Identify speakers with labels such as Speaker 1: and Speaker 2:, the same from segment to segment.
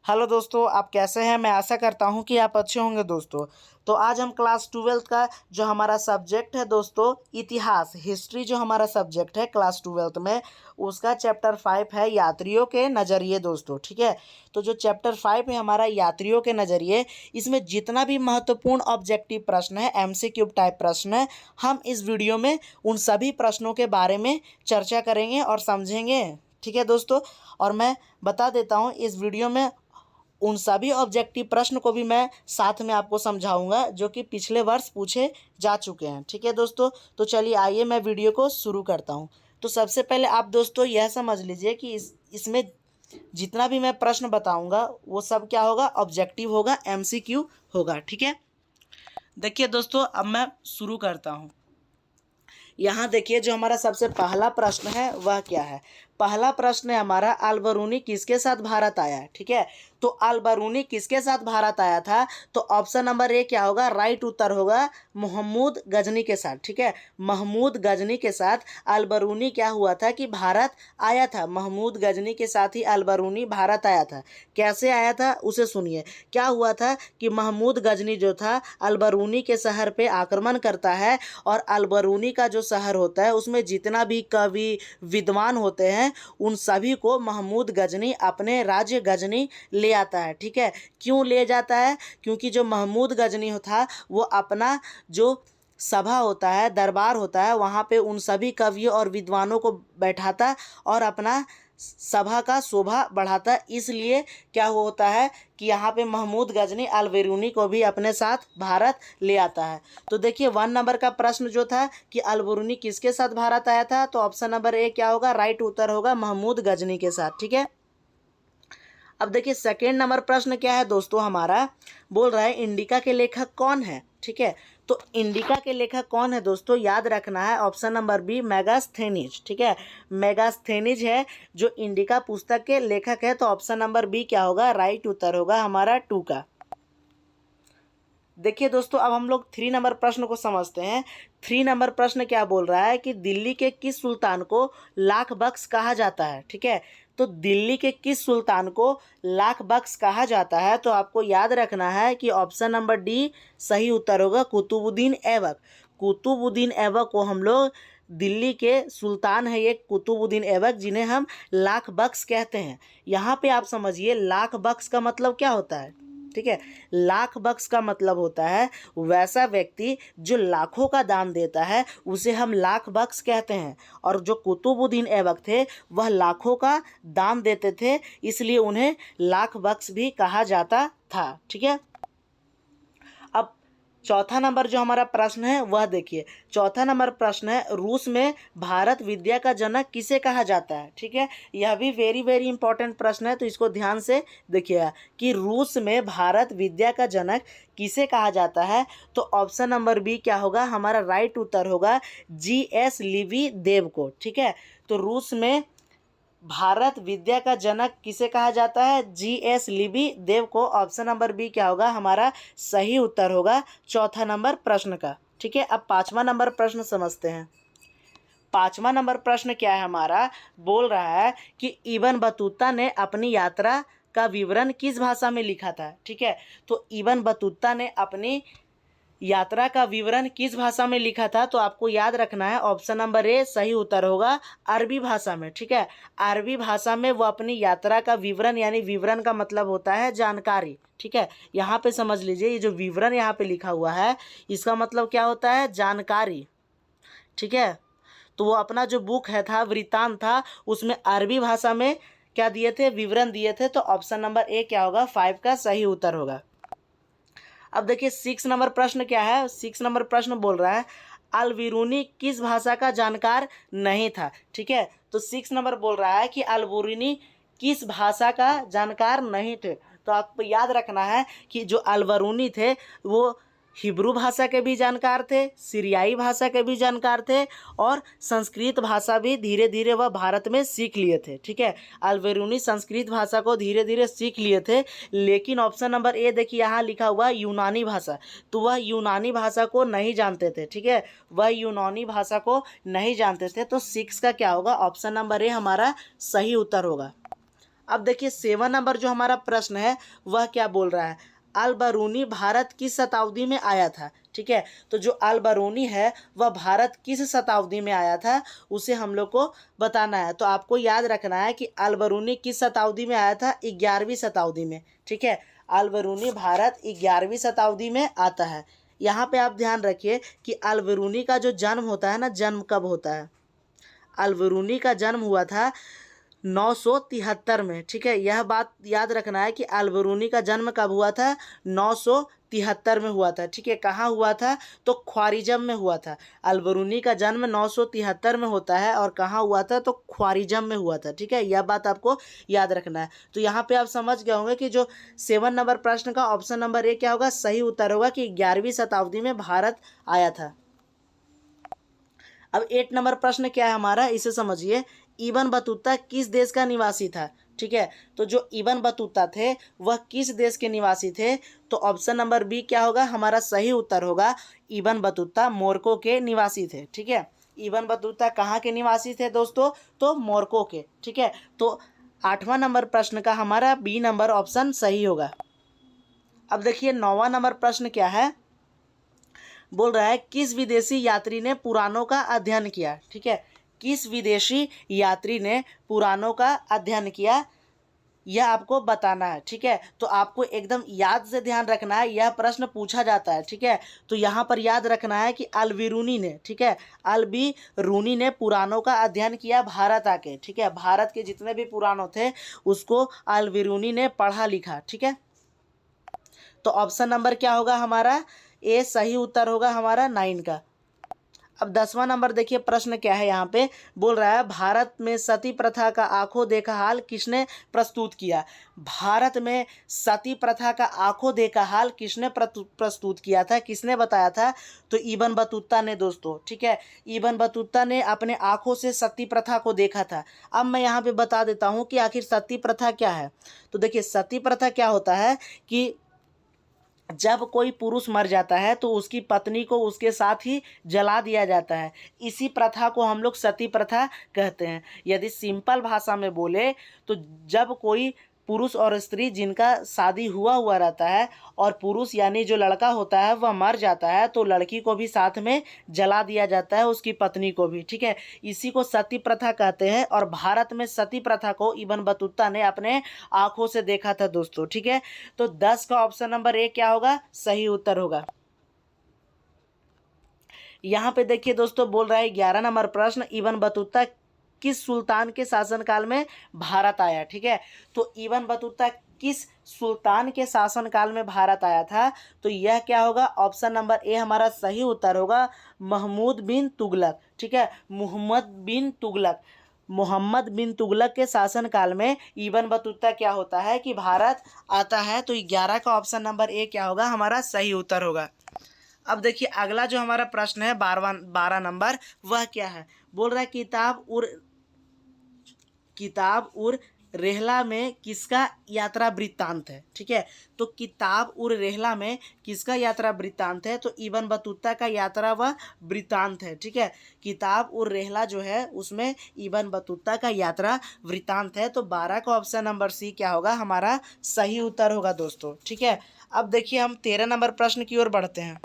Speaker 1: Hello दोस्तों, आप कैसे हैं। मैं आशा करता हूं कि आप अच्छे होंगे दोस्तों। तो आज हम क्लास 12th का जो हमारा सब्जेक्ट है दोस्तों, इतिहास हिस्ट्री जो हमारा सब्जेक्ट है क्लास 12th में, उसका चैप्टर 5 है यात्रियों के नज़रिए दोस्तों। ठीक है, तो जो चैप्टर 5 है हमारा यात्रियों के नज़रिए, इसमें जितना भी महत्वपूर्ण ऑब्जेक्टिव प्रश्न है, एमसीक्यू टाइप प्रश्न है, हम इस वीडियो में उन सभी प्रश्नों के बारे में चर्चा करेंगे और समझेंगे। ठीक है दोस्तों, और मैं बता देता हूँ इस वीडियो में उन सभी ऑब्जेक्टिव प्रश्न को भी मैं साथ में आपको समझाऊंगा जो कि पिछले वर्ष पूछे जा चुके हैं। ठीक है दोस्तों, तो चलिए आइए मैं वीडियो को शुरू करता हूं। तो सबसे पहले आप दोस्तों यह समझ लीजिए कि इसमें जितना भी मैं प्रश्न बताऊंगा वो सब क्या होगा, ऑब्जेक्टिव होगा, एमसीक्यू होगा। ठीक है, देखिए दोस्तों अब मैं शुरू करता हूँ। यहाँ देखिए जो हमारा सबसे पहला प्रश्न है वह क्या है। पहला प्रश्न है हमारा, अल-बरूनी किसके साथ भारत आया। ठीक है, तो अल-बरूनी किसके साथ भारत आया था, तो ऑप्शन नंबर ए क्या होगा, राइट उत्तर होगा महमूद गजनी के साथ। ठीक है, महमूद गजनी के साथ अल-बरूनी क्या हुआ था कि भारत आया था। महमूद गजनी के साथ ही अल-बरूनी भारत आया था। कैसे आया था उसे सुनिए। क्या हुआ था कि महमूद गजनी जो था अल-बरूनी के शहर पे आक्रमण करता है, और अल-बरूनी का जो शहर होता है उसमें जितना भी कवि विद्वान होते हैं उन सभी को महमूद गजनी अपने राज्य गजनी ले आता है। ठीक है, क्यों ले जाता है, क्योंकि जो महमूद गजनी था वो अपना जो सभा होता है, दरबार होता है, वहाँ पे उन सभी कवियों और विद्वानों को बैठाता और अपना सभा का शोभा बढ़ाता। इसलिए क्या होता है कि यहाँ पे महमूद गजनी अल-बरूनी को भी अपने साथ भारत ले आता है। तो देखिए 1 नंबर का प्रश्न जो था कि अल-बरूनी किसके साथ भारत आया था, तो ऑप्शन नंबर ए क्या होगा, राइट उत्तर होगा महमूद गजनी के साथ। ठीक है, अब देखिए सेकेंड नंबर प्रश्न क्या है दोस्तों, हमारा बोल रहा है इंडिका के लेखक कौन है। ठीक है, तो इंडिका के लेखक कौन है दोस्तों, याद रखना है ऑप्शन नंबर बी मेगास्थेनीज। ठीक है, मेगास्थेनीज है जो इंडिका पुस्तक के लेखक है। तो ऑप्शन नंबर बी क्या होगा, राइट उत्तर होगा हमारा 2 का। देखिए दोस्तों अब हम लोग 3 नंबर प्रश्न को समझते हैं। 3 नंबर प्रश्न क्या बोल रहा है कि दिल्ली के किस सुल्तान को लाख बख्श कहा जाता है। ठीक है, तो दिल्ली के किस सुल्तान को लाख बख्श कहा जाता है, तो आपको याद रखना है कि ऑप्शन नंबर डी सही उत्तर होगा कुतुबुद्दीन ऐबक। कुतुबुद्दीन ऐबक को हम लोग, दिल्ली के सुल्तान है ये कुतुबुद्दीन ऐबक, जिन्हें हम लाख बख्श कहते हैं। यहाँ पे आप समझिए लाख बख्श का मतलब क्या होता है। ठीक है, लाख बख्श का मतलब होता है वैसा व्यक्ति जो लाखों का दान देता है उसे हम लाख बख्श कहते हैं। और जो कुतुबुद्दीन ऐबक थे वह लाखों का दान देते थे, इसलिए उन्हें लाख बख्श भी कहा जाता था। ठीक है, अब चौथा नंबर जो हमारा प्रश्न है वह देखिए। चौथा नंबर प्रश्न है, रूस में भारत विद्या का जनक किसे कहा जाता है। ठीक है, यह भी वेरी वेरी इंपॉर्टेंट प्रश्न है, तो इसको ध्यान से देखिएगा कि रूस में भारत विद्या का जनक किसे कहा जाता है। तो ऑप्शन नंबर बी क्या होगा, हमारा राइट उत्तर होगा जी.एस. लिवी देव को। ठीक है, तो रूस में भारत विद्या का जनक किसे कहा जाता है, जी.एस. लिवी देव को। ऑप्शन नंबर बी क्या होगा, हमारा सही उत्तर होगा चौथा नंबर प्रश्न का। ठीक है, अब 5वां नंबर प्रश्न समझते हैं। 5वां नंबर प्रश्न क्या है हमारा, बोल रहा है कि इब्न बतूता ने अपनी यात्रा का विवरण किस भाषा में लिखा था। ठीक है, तो इब्न बतूता ने अपनी यात्रा का विवरण किस भाषा में लिखा था, तो आपको याद रखना है ऑप्शन नंबर ए सही उत्तर होगा अरबी भाषा में। ठीक है, अरबी भाषा में वो अपनी यात्रा का विवरण, यानी विवरण का मतलब होता है जानकारी। ठीक है, यहाँ पे समझ लीजिए ये जो विवरण यहाँ पे लिखा हुआ है इसका मतलब क्या होता है, जानकारी। ठीक है, तो वो अपना जो बुक है था, वृत्तांत था, उसमें अरबी भाषा में क्या दिए थे, विवरण दिए थे। तो ऑप्शन नंबर ए क्या होगा, 5 का सही उत्तर होगा। अब देखिए 6 नंबर प्रश्न क्या है। 6 नंबर प्रश्न बोल रहा है अल-बिरूनी किस भाषा का जानकार नहीं था। ठीक है, तो 6 नंबर बोल रहा है कि अल-बिरूनी किस भाषा का जानकार नहीं थे। तो आपको याद रखना है कि जो अल-बिरूनी थे वो हिब्रू भाषा के भी जानकार थे, सीरियाई भाषा के भी जानकार थे, और संस्कृत भाषा भी धीरे धीरे वह भारत में सीख लिए थे। ठीक है, अल-बिरूनी संस्कृत भाषा को धीरे धीरे सीख लिए थे, लेकिन ऑप्शन नंबर ए देखिए यहाँ लिखा हुआ यूनानी भाषा, तो वह यूनानी भाषा को नहीं जानते थे। ठीक है, वह यूनानी भाषा को नहीं जानते थे। तो 6 का क्या होगा, ऑप्शन नंबर ए हमारा सही उत्तर होगा। अब देखिए 7 नंबर जो हमारा प्रश्न है वह क्या बोल रहा है, अल बरूनी भारत किस शताब्दी में आया था। ठीक है, तो जो अल बरूनी है वह भारत किस शताब्दी में आया था उसे हम लोग को बताना है। तो आपको याद रखना है कि अल बरूनी किस शताब्दी में आया था, 11वीं शताब्दी में। ठीक है, अल बरूनी भारत 11वीं शताब्दी में आता है। यहाँ पे आप ध्यान रखिए कि अल बरूनी का जो जन्म होता है ना, जन्म कब होता है, अल बरूनी का जन्म हुआ था 973 में। ठीक है, यह बात याद रखना है कि अल बरूनी का जन्म कब हुआ था, 973 में हुआ था। ठीक है, कहाँ हुआ था, तो ख्वारिज़म में हुआ था। अल बरूनी का जन्म 973 में होता है और कहाँ हुआ था, तो ख्वारिज़म में हुआ था। ठीक है, यह बात आपको याद रखना है। तो यहाँ पे आप समझ गए होंगे कि जो 7 नंबर प्रश्न का ऑप्शन नंबर ए क्या होगा, सही उत्तर होगा कि 11वीं शताब्दी में भारत आया था। अब 8 नंबर प्रश्न क्या है हमारा, इसे समझिए। इबन बतूता किस देश का निवासी था। ठीक है, तो जो इबन बतूता थे वह किस देश के निवासी थे, तो ऑप्शन नंबर बी क्या होगा, हमारा सही उत्तर होगा इबन बतूता मोरक्को के निवासी थे। ठीक है, इबन बतूता कहाँ के निवासी थे दोस्तों, तो मोरक्को के। ठीक है, तो 8वां नंबर प्रश्न का हमारा बी नंबर ऑप्शन सही होगा। अब देखिए 9वां नंबर प्रश्न क्या है, बोल रहा है किस विदेशी यात्री ने पुराणों का अध्ययन किया। ठीक है, किस विदेशी यात्री ने पुराणों का अध्ययन किया, यह आपको बताना है। ठीक है, तो आपको एकदम याद से ध्यान रखना है, यह प्रश्न पूछा जाता है। ठीक है, तो यहाँ पर याद रखना है कि अलविरूनी ने, ठीक है, अलबिरूनी ने पुराणों का अध्ययन किया भारत आके। ठीक है, भारत के जितने भी पुराणों थे उसको अलविरूनी ने पढ़ा लिखा। ठीक है, तो ऑप्शन नंबर क्या होगा हमारा, ए सही उत्तर होगा हमारा 9 का। अब 10वां नंबर देखिए प्रश्न क्या है, यहाँ पे बोल रहा है भारत में सती प्रथा का आंखों देखा हाल किसने प्रस्तुत किया। भारत में सती प्रथा का आंखों देखा हाल किसने प्रस्तुत किया था, किसने बताया था, तो इबन बतूता ने दोस्तों। ठीक है, इबन बतूता ने अपने आंखों से सती प्रथा को देखा था। अब मैं यहाँ पे बता देता हूँ कि आखिर सती प्रथा क्या है। तो देखिए सती प्रथा क्या होता है कि जब कोई पुरुष मर जाता है तो उसकी पत्नी को उसके साथ ही जला दिया जाता है, इसी प्रथा को हम लोग सती प्रथा कहते हैं। यदि सिंपल भाषा में बोले तो जब कोई पुरुष और स्त्री जिनका शादी हुआ हुआ रहता है और पुरुष यानी जो लड़का होता है वह मर जाता है तो लड़की को भी साथ में जला दिया जाता है, उसकी पत्नी को भी। ठीक है, इसी को सती प्रथा कहते हैं और भारत में सती प्रथा को इबन बतूता ने अपने आंखों से देखा था दोस्तों। ठीक है, तो 10 का ऑप्शन नंबर ए क्या होगा, सही उत्तर होगा। यहाँ पे देखिए दोस्तों बोल रहा है 11 नंबर प्रश्न, इबन बतूता किस सुल्तान के शासनकाल में भारत आया। ठीक है, तो इबन बतूता किस सुल्तान के शासनकाल में भारत आया था, तो यह क्या होगा, ऑप्शन नंबर ए हमारा सही उत्तर होगा महमूद बिन तुगलक। ठीक है, मोहम्मद बिन तुगलक के शासनकाल में इबन बतूता क्या होता है कि भारत आता है। तो 11 का ऑप्शन नंबर ए क्या होगा, हमारा सही उत्तर होगा। अब देखिए अगला जो हमारा प्रश्न है 12 नंबर, वह क्या है, बोल रहा है किताब उर रेहला में किसका यात्रा वृत्तांत है। ठीक है, तो किताब उर रेहला में किसका यात्रा वृत्तांत है, तो इबन बतूता का यात्रा व वृत्तांत है। ठीक है, किताब उर रेहला जो है उसमें इबन बतूता का यात्रा वृत्तांत है। तो 12 का ऑप्शन नंबर सी क्या होगा, हमारा सही उत्तर होगा दोस्तों। ठीक है, अब देखिए हम 13 नंबर प्रश्न की ओर बढ़ते हैं।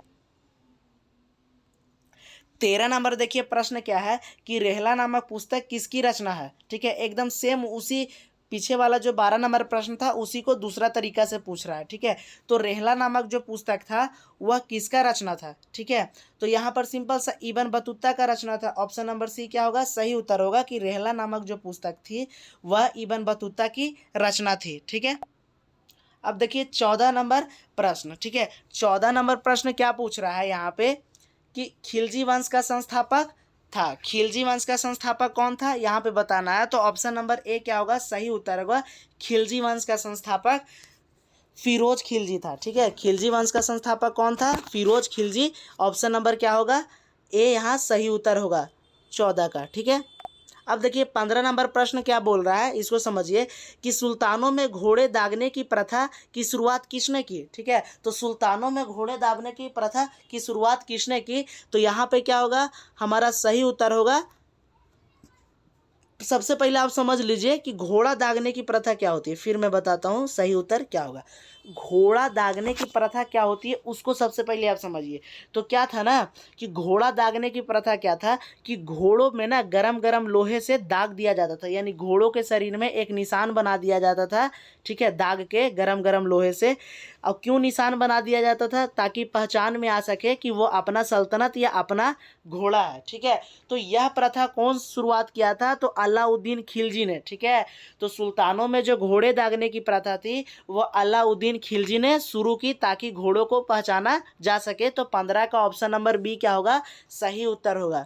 Speaker 1: 13 नंबर देखिए प्रश्न क्या है कि रेहला नामक पुस्तक किसकी रचना है। ठीक है, एकदम सेम उसी पीछे वाला जो 12 नंबर प्रश्न था उसी को दूसरा तरीका से पूछ रहा है। ठीक है, तो रेहला नामक जो पुस्तक था वह किसका रचना था। ठीक है, तो यहाँ पर सिंपल सा इबन बतूता का रचना था। ऑप्शन नंबर सी क्या होगा, सही उत्तर होगा कि रेहला नामक जो पुस्तक थी वह इबन बतूता की रचना थी। ठीक है, अब देखिए 14 नंबर प्रश्न। ठीक है, 14 नंबर प्रश्न क्या पूछ रहा है यहाँ पे कि खिलजी वंश का संस्थापक था। खिलजी वंश का संस्थापक कौन था, यहाँ पे बताना है। तो ऑप्शन नंबर ए क्या होगा, सही उत्तर होगा खिलजी वंश का संस्थापक फिरोज खिलजी था। ठीक है, खिलजी वंश का संस्थापक कौन था, फिरोज खिलजी। ऑप्शन नंबर क्या होगा, ए यहाँ सही उत्तर होगा 14 का। ठीक है, अब देखिए 15 नंबर प्रश्न क्या बोल रहा है, इसको समझिए कि सुल्तानों में घोड़े दागने की प्रथा की शुरुआत किसने की। ठीक है, तो सुल्तानों में घोड़े दागने की प्रथा की शुरुआत किसने की, तो यहाँ पे क्या होगा, हमारा सही उत्तर होगा सबसे पहले आप समझ लीजिए कि घोड़ा दागने की प्रथा क्या होती है, फिर मैं बताता हूँ सही उत्तर क्या होगा। घोड़ा दागने की प्रथा क्या होती है उसको सबसे पहले आप समझिए। तो क्या था ना कि घोड़ा दागने की प्रथा क्या था कि घोड़ों में ना गरम गरम लोहे से दाग दिया जाता था, यानी घोड़ों के शरीर में एक निशान बना दिया जाता था, ठीक है, दाग के गरम गरम लोहे से। और क्यों निशान बना दिया जाता था? ताकि पहचान में आ सके कि वो अपना सल्तनत या अपना घोड़ा है, ठीक है। तो यह प्रथा कौन शुरुआत किया था? तो अलाउद्दीन खिलजी ने, ठीक है। तो सुल्तानों में जो घोड़े दागने की प्रथा थी वो अलाउद्दीन खिलजी ने शुरू की ताकि घोड़ों को पहचाना जा सके। तो 15 का ऑप्शन नंबर बी क्या होगा? सही उत्तर होगा।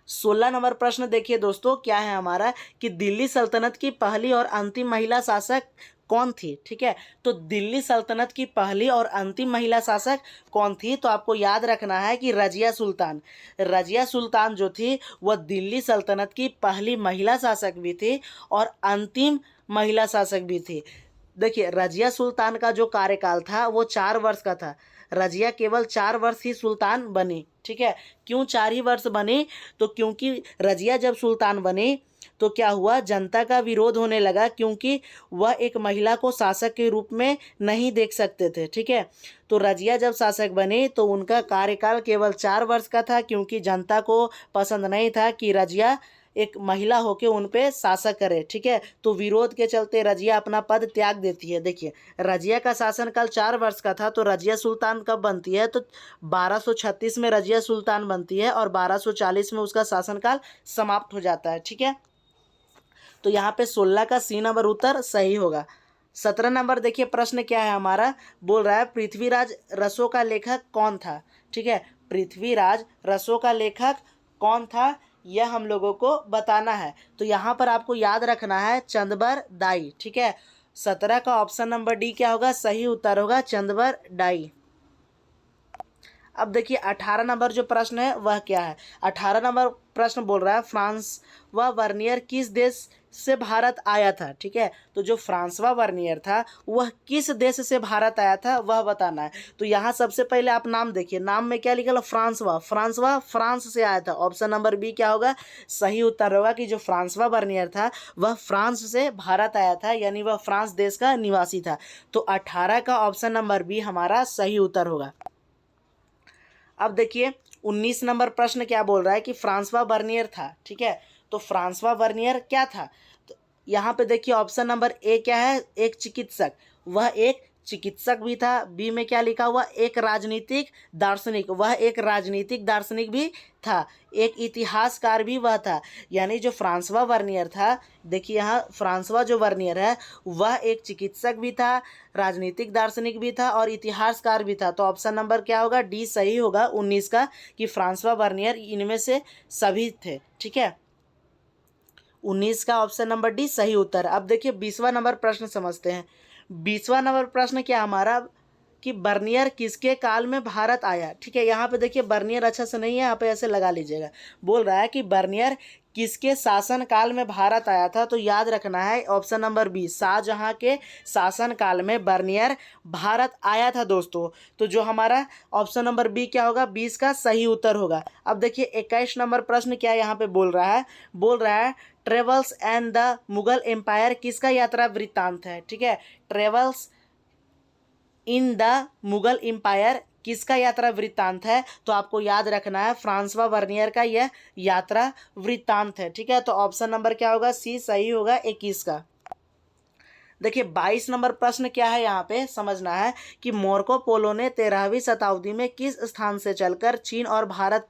Speaker 1: 16 नंबर प्रश्न देखिए दोस्तों, क्या है हमारा कि दिल्ली सल्तनत की पहली और अंतिम महिला शासक कौन थी, ठीक है। तो दिल्ली सल्तनत की पहली और अंतिम महिला शासक कौन थी? तो आपको याद रखना है कि रजिया सुल्तान। रजिया सुल्तान जो थी वह दिल्ली सल्तनत की पहली महिला शासक भी थी और अंतिम महिला शासक भी थी। देखिए, रजिया सुल्तान का जो कार्यकाल था वो 4 वर्ष का था। रजिया केवल 4 वर्ष ही सुल्तान बनी, ठीक है। क्यों 4 ही वर्ष बनी? तो क्योंकि रजिया जब सुल्तान बनी तो क्या हुआ, जनता का विरोध होने लगा, क्योंकि वह एक महिला को शासक के रूप में नहीं देख सकते थे, ठीक है। तो रजिया जब शासक बनी तो उनका कार्यकाल केवल 4 वर्ष का था, क्योंकि जनता को पसंद नहीं था कि रजिया एक महिला होके उन पे शासक करे, ठीक है। तो विरोध के चलते रजिया अपना पद त्याग देती है। देखिए, रजिया का शासनकाल 4 वर्ष का था, तो रजिया सुल्तान कब बनती है? तो 1236 में रजिया सुल्तान बनती है और 1240 में उसका शासनकाल समाप्त हो जाता है, ठीक है। तो यहाँ पे 16 का सी नंबर उत्तर सही होगा। 17 नंबर देखिए प्रश्न क्या है हमारा, बोल रहा है पृथ्वीराज रसो का लेखक कौन था, ठीक है। पृथ्वीराज रसो का लेखक कौन था यह हम लोगों को बताना है। तो यहाँ पर आपको याद रखना है चंदबर दाई, ठीक है। 17 का ऑप्शन नंबर डी क्या होगा? सही उत्तर होगा चंदबर डाई। अब देखिए 18 नंबर जो प्रश्न है वह क्या है। 18 नंबर प्रश्न बोल रहा है फ्रांस व वर्नियर किस देश से भारत आया था, ठीक है। तो जो फ्रांसवा वर्नियर था वह किस देश से भारत आया था वह बताना है। तो यहाँ सबसे पहले आप नाम देखिए, नाम में क्या लिखा है? फ्रांसवा। फ्रांसवा फ्रांस से आया था। ऑप्शन नंबर बी क्या होगा? सही उत्तर होगा कि जो फ्रांसवा वर्नियर था वह फ्रांस से भारत आया था, यानी वह फ्रांस देश का निवासी था। तो 18 का ऑप्शन नंबर बी हमारा सही उत्तर होगा। अब देखिए 19 नंबर प्रश्न क्या बोल रहा है कि फ्रांसवा बर्नियर था, ठीक है। तो फ्रांसवा बर्नियर क्या था? तो यहाँ पे देखिए ऑप्शन नंबर ए क्या है? एक चिकित्सक। वह एक चिकित्सक भी था। बी में क्या लिखा हुआ? एक राजनीतिक दार्शनिक। वह एक राजनीतिक दार्शनिक भी था। एक इतिहासकार भी वह था। यानी जो फ्रांसवा वर्नियर था, देखिए यहाँ फ्रांसवा जो वर्नियर है वह एक चिकित्सक भी था, राजनीतिक दार्शनिक भी था और इतिहासकार भी था। तो ऑप्शन नंबर क्या होगा? डी सही होगा 19 का, कि फ्रांसवा वर्नियर इनमें से सभी थे, ठीक है। 19 का ऑप्शन नंबर डी सही उत्तर। अब देखिए 20वां नंबर प्रश्न समझते हैं। 20वां नंबर प्रश्न क्या हमारा कि बर्नियर किसके काल में भारत आया, ठीक है। यहाँ पे देखिए बर्नियर अच्छा से नहीं है, यहाँ पे ऐसे लगा लीजिएगा। बोल रहा है कि बर्नियर किसके शासन काल में भारत आया था? तो याद रखना है ऑप्शन नंबर बी, शाहजहां के शासन काल में बर्नियर भारत आया था दोस्तों। तो जो हमारा ऑप्शन नंबर बी क्या होगा? 20 का सही उत्तर होगा। अब देखिए 21 नंबर प्रश्न क्या यहाँ पे बोल रहा है? बोल रहा है travels and the Mughal empire किसका यात्रा वृत्तांत है, ठीक है। Travels in the Mughal empire किसका यात्रा वृत्तांत है? तो आपको याद रखना है फ्रांसवा वर्नियर का यह यात्रा वृत्तांत है, ठीक है। तो ऑप्शन नंबर क्या होगा? सी सही होगा 21 का। देखिए 22 नंबर प्रश्न क्या है यहाँ पे समझना है कि मार्को पोलो ने 13वीं शताब्दी में किस स्थान से चलकर चीन और भारत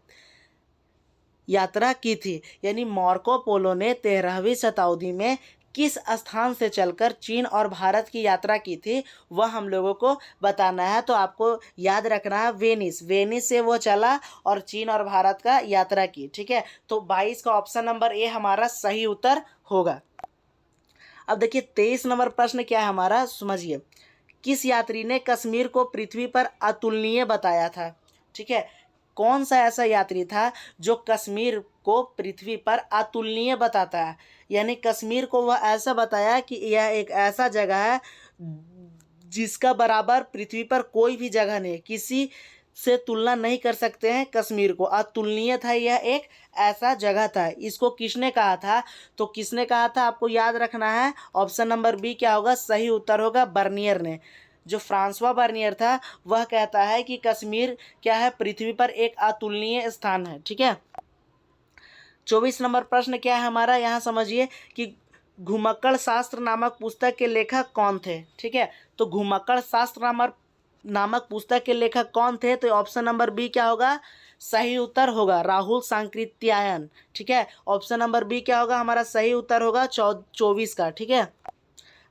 Speaker 1: यात्रा की थी। यानी मार्को पोलो ने 13वीं शताब्दी में किस स्थान से चलकर चीन और भारत की यात्रा की थी वह हम लोगों को बताना है। तो आपको याद रखना है वेनिस। वेनिस से वो चला और चीन और भारत का यात्रा की, ठीक है। तो 22 का ऑप्शन नंबर ए हमारा सही उत्तर होगा। अब देखिए 23 नंबर प्रश्न क्या है हमारा, समझिए। किस यात्री ने कश्मीर को पृथ्वी पर अतुलनीय बताया था, ठीक है। कौन सा ऐसा यात्री था जो कश्मीर को पृथ्वी पर अतुलनीय बताता है? यानी कश्मीर को वह ऐसा बताया कि यह एक ऐसा जगह है जिसका बराबर पृथ्वी पर कोई भी जगह नहीं, किसी से तुलना नहीं कर सकते हैं कश्मीर को। अतुलनीय था, यह एक ऐसा जगह था। इसको किसने कहा था? तो किसने कहा था आपको याद रखना है। ऑप्शन नंबर बी क्या होगा, सही उत्तर होगा, बर्नियर ने। जो फ्रांसवा बर्नियर था वह कहता है कि कश्मीर क्या है, पृथ्वी पर एक अतुलनीय स्थान है। ठीक है। 24 नंबर प्रश्न क्या है हमारा, यहाँ समझिए कि घुमक्कड़ शास्त्र नामक पुस्तक के लेखक कौन थे। ठीक है। तो घुमक्कड़ शास्त्र नामक पुस्तक के लेखक कौन थे? तो ऑप्शन नंबर बी क्या होगा, सही उत्तर होगा राहुल सांकृत्यायन। ठीक है। ऑप्शन नंबर बी क्या होगा हमारा, सही उत्तर होगा 24 का। ठीक है।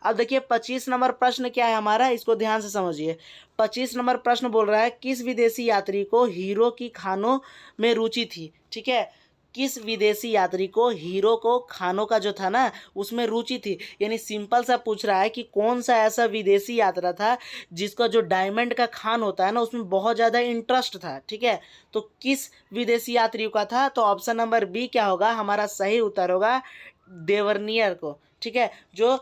Speaker 1: अब देखिए 25 नंबर प्रश्न क्या है हमारा, इसको ध्यान से समझिए। 25 नंबर प्रश्न बोल रहा है, किस विदेशी यात्री को हीरो की खानों में रुचि थी। ठीक है। किस विदेशी यात्री को हीरो को खानों का जो था ना उसमें रुचि थी, यानी सिंपल सा पूछ रहा है कि कौन सा ऐसा विदेशी यात्रा था जिसका जो डायमंड का खान होता है ना उसमें बहुत ज़्यादा इंटरेस्ट था। ठीक है। तो किस विदेशी यात्री का था? तो ऑप्शन नंबर बी क्या होगा हमारा, सही उत्तर होगा डेवर्नियर को। ठीक है। जो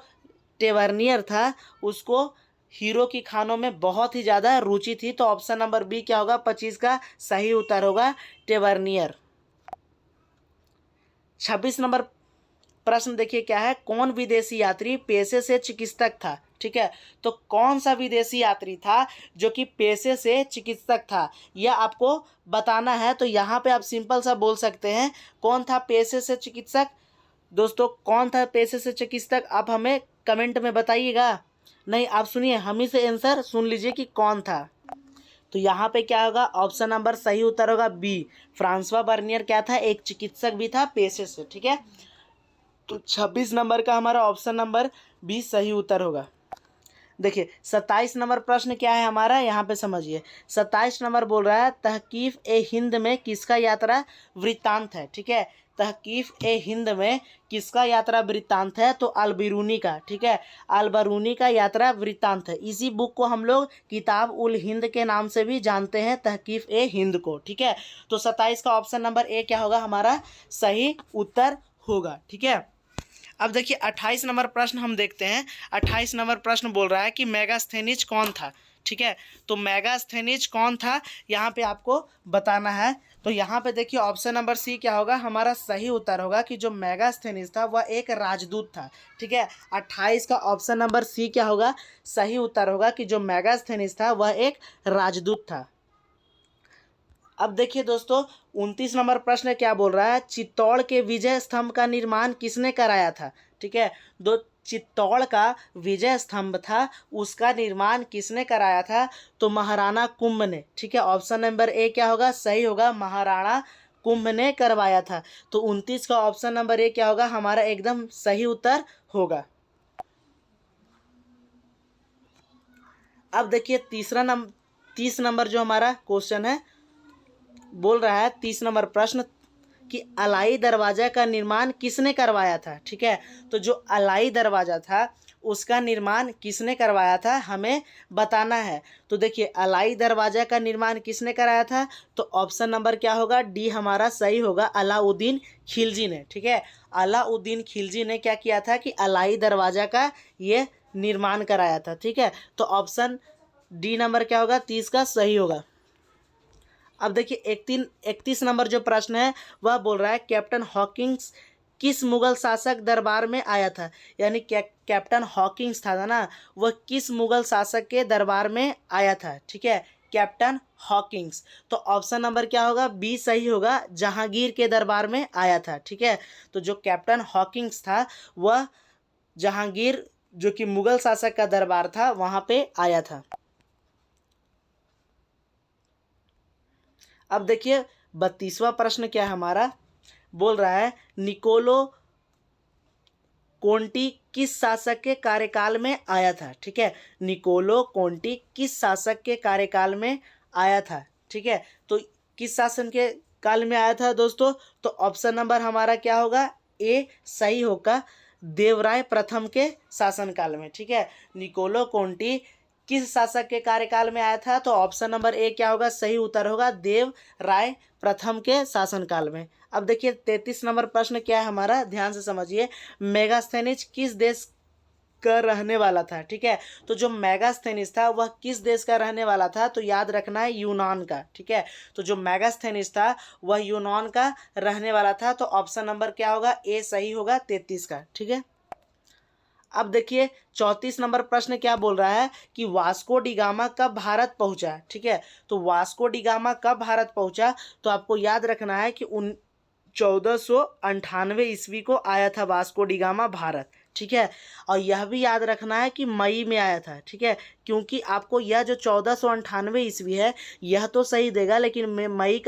Speaker 1: टेवर्नियर था उसको हीरो की खानों में बहुत ही ज़्यादा रुचि थी। तो ऑप्शन नंबर बी क्या होगा, 25 का सही उत्तर होगा टेवर्नियर। 26 नंबर प्रश्न देखिए क्या है, कौन विदेशी यात्री पेशे से चिकित्सक था। ठीक है। तो कौन सा विदेशी यात्री था जो कि पेशे से चिकित्सक था, यह आपको बताना है। तो यहाँ पे आप सिंपल सा बोल सकते हैं, कौन था पेशे से चिकित्सक। दोस्तों कौन था पेशे से चिकित्सक, आप हमें कमेंट में बताइएगा। नहीं, आप सुनिए, हम ही से आंसर सुन लीजिए कि कौन था। तो यहाँ पे क्या होगा, ऑप्शन नंबर सही उत्तर होगा बी, फ्रांसवा बर्नियर क्या था, एक चिकित्सक भी था पेशे से। ठीक है। तो 26 नंबर का हमारा ऑप्शन नंबर बी सही उत्तर होगा। देखिए 27 नंबर प्रश्न क्या है हमारा, यहाँ पे समझिए। 27 नंबर बोल रहा है, तहकीफ ए हिंद में किसका यात्रा वृत्तांत है। ठीक है। तहकीफ ए हिंद में किसका यात्रा वृत्तांत है? तो अलबरूनी का। ठीक है। अलबरूनी का यात्रा वृत्तांत है। इसी बुक को हम लोग किताब उल हिंद के नाम से भी जानते हैं, तहकीफ ए हिंद को। ठीक है। तो 27 का ऑप्शन नंबर ए क्या होगा हमारा, सही उत्तर होगा। ठीक है। अब देखिए 28 नंबर प्रश्न हम देखते हैं। 28 नंबर प्रश्न बोल रहा है कि मेगास्थेनिज कौन था। ठीक है। तो मेगास्थेनिज कौन था यहाँ पे आपको बताना है। तो यहाँ पे देखिए ऑप्शन नंबर सी क्या होगा हमारा, सही उत्तर होगा कि जो मेगास्थेनिज था वह एक राजदूत था। ठीक है। 28 का ऑप्शन नंबर सी क्या होगा, सही उत्तर होगा कि जो मेगास्थेनिज था वह एक राजदूत था। अब देखिए दोस्तों 29 नंबर प्रश्न क्या बोल रहा है, चित्तौड़ के विजय स्तंभ का निर्माण किसने कराया था। ठीक है। दो चित्तौड़ का विजय स्तंभ था उसका निर्माण किसने कराया था? तो महाराणा कुंभ ने। ठीक है। ऑप्शन नंबर ए क्या होगा, सही होगा, महाराणा कुंभ ने करवाया था। तो 29 का ऑप्शन नंबर ए क्या होगा हमारा, एकदम सही उत्तर होगा। अब देखिए 30 नंबर जो हमारा क्वेश्चन है बोल रहा है, 30 नंबर प्रश्न कि अलाई दरवाजा का निर्माण किसने करवाया था। ठीक है। तो जो अलाई दरवाजा था उसका निर्माण किसने करवाया था हमें बताना है। तो देखिए अलाई दरवाजा का निर्माण किसने कराया था? तो ऑप्शन नंबर क्या होगा, डी हमारा सही होगा, अलाउद्दीन खिलजी ने। ठीक है। अलाउद्दीन खिलजी ने क्या किया था कि अलाई दरवाजा का ये निर्माण कराया था। ठीक है। तो ऑप्शन डी नंबर क्या होगा, 30 का सही होगा। अब देखिए 31 नंबर जो प्रश्न है वह बोल रहा है, कैप्टन हॉकिंस किस मुगल शासक दरबार में आया था। यानी कैप्टन हॉकिंस था ना, वह किस मुगल शासक के दरबार में आया था। ठीक है। Captain Hawkins. तो ऑप्शन नंबर क्या होगा, बी सही होगा, जहांगीर के दरबार में आया था। ठीक है। तो जो कैप्टन हॉकिंस था वह जहांगीर जो कि मुगल शासक का दरबार था वहाँ पे आया था। अब देखिए 32वां प्रश्न क्या है हमारा, बोल रहा है निकोलो कोंटी किस शासक के कार्यकाल में आया था। ठीक है। निकोलो कोंटी किस शासक के कार्यकाल में आया था। ठीक है। तो किस शासन के काल में आया था दोस्तों? तो ऑप्शन नंबर हमारा क्या होगा, ए सही होगा, देवराय प्रथम के शासनकाल में। ठीक है। निकोलो कोंटी किस शासक के कार्यकाल में आया था? तो ऑप्शन नंबर ए क्या होगा, सही उत्तर होगा, देव राय प्रथम के शासनकाल में। अब देखिए 33 नंबर प्रश्न क्या है हमारा, ध्यान से समझिए। मेगास्थेनिज किस देश का रहने वाला था। ठीक है, तो जो मेगास्थेनिस था वह किस देश का रहने वाला था, तो याद रखना है यूनान का। ठीक है, तो जो मेगास्थेनिस था वह यूनान का रहने वाला था। तो ऑप्शन नंबर क्या होगा, ए सही होगा 33 का। ठीक है, अब देखिए 34 नंबर प्रश्न क्या बोल रहा है कि वास्को डिगामा कब भारत पहुंचा। ठीक है, तो वास्को डिगामा कब भारत पहुंचा, तो आपको याद रखना है कि 1498 ईस्वी को आया था वास्को डिगामा भारत। ठीक है, और यह भी याद रखना है कि मई में आया था। ठीक है, क्योंकि आपको यह जो 1498 ईस्वी है यह तो सही देगा, लेकिन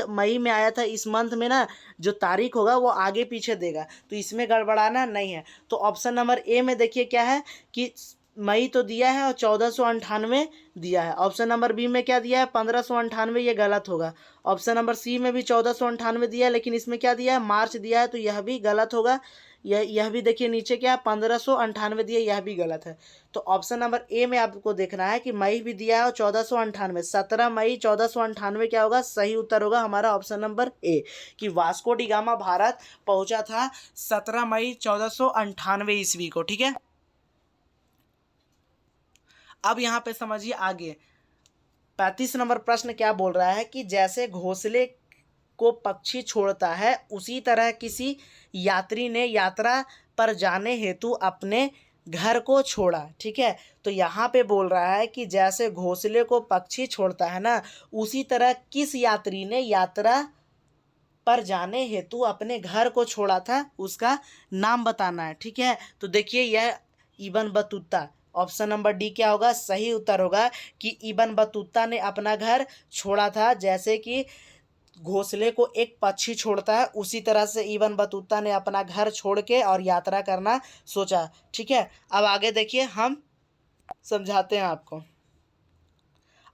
Speaker 1: मई में आया था इस मंथ में ना, जो तारीख होगा वो आगे पीछे देगा, तो इसमें गड़बड़ाना नहीं है। तो ऑप्शन नंबर ए में देखिए क्या है कि मई तो दिया है और 1498 दिया है। ऑप्शन नंबर बी में क्या दिया है, 1598, ये गलत होगा। ऑप्शन नंबर सी में भी 1498 दिया है, लेकिन इसमें क्या दिया है, मार्च दिया है, तो यह भी गलत होगा। यह भी देखिए नीचे क्या है, 1598 दिया, यह भी गलत है। तो ऑप्शन नंबर ए में आपको देखना है कि मई भी दिया है और 1498, 17 मई 1498 क्या होगा, सही उत्तर होगा हमारा ऑप्शन नंबर ए, कि वास्को डिगामा भारत पहुंचा था 17 मई 1498 ईस्वी को। ठीक है, अब यहाँ पे समझिए आगे 35 नंबर प्रश्न क्या बोल रहा है कि जैसे घोंसले को पक्षी छोड़ता है उसी तरह किसी यात्री ने यात्रा पर जाने हेतु अपने घर को छोड़ा। ठीक है, तो यहाँ पे बोल रहा है कि जैसे घोंसले को पक्षी छोड़ता है ना, उसी तरह किस यात्री ने यात्रा पर जाने हेतु अपने घर को छोड़ा था, उसका नाम बताना है। ठीक है, तो देखिए यह Ibn Battuta, option number D क्या होगा, सही उत्तर होगा कि इब्न बतूता ने अपना घर छोड़ा था। जैसे कि घोंसले को एक पक्षी छोड़ता है उसी तरह से इब्न बतूता ने अपना घर छोड़ के और यात्रा करना सोचा। ठीक है, अब आगे देखिए हम समझाते हैं आपको।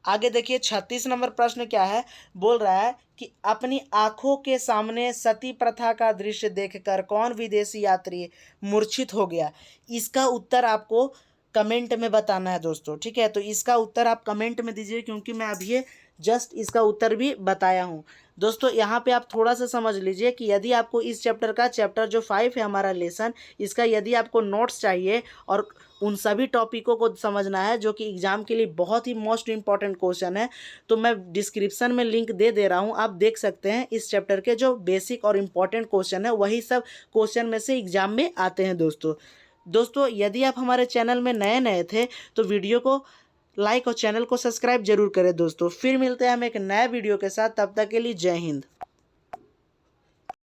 Speaker 1: आगे देखिए 36 नंबर प्रश्न क्या है, बोल रहा है कि अपनी आंखों के सामने सती प्रथा का दृश्य देखकर कौन विदेशी यात्री मूर्छित हो गया। इसका उत्तर आपको कमेंट में बताना है दोस्तों। ठीक है, तो इसका उत्तर आप कमेंट में दीजिए, क्योंकि मैं अभी जस्ट इसका उत्तर भी बताया हूँ। दोस्तों यहाँ पे आप थोड़ा सा समझ लीजिए कि यदि आपको इस चैप्टर जो 5 है हमारा लेसन, इसका यदि आपको नोट्स चाहिए और उन सभी टॉपिकों को समझना है जो कि एग्जाम के लिए बहुत ही मोस्ट इंपॉर्टेंट क्वेश्चन है, तो मैं डिस्क्रिप्शन में लिंक दे रहा हूँ, आप देख सकते हैं। इस चैप्टर के जो बेसिक और इम्पॉर्टेंट क्वेश्चन है वही सब क्वेश्चन में से एग्जाम में आते हैं दोस्तों यदि आप हमारे चैनल में नए थे तो वीडियो को लाइक और चैनल को सब्सक्राइब जरूर करें दोस्तों। फिर मिलते हैं हम एक नए वीडियो के साथ, तब तक के लिए जय हिंद।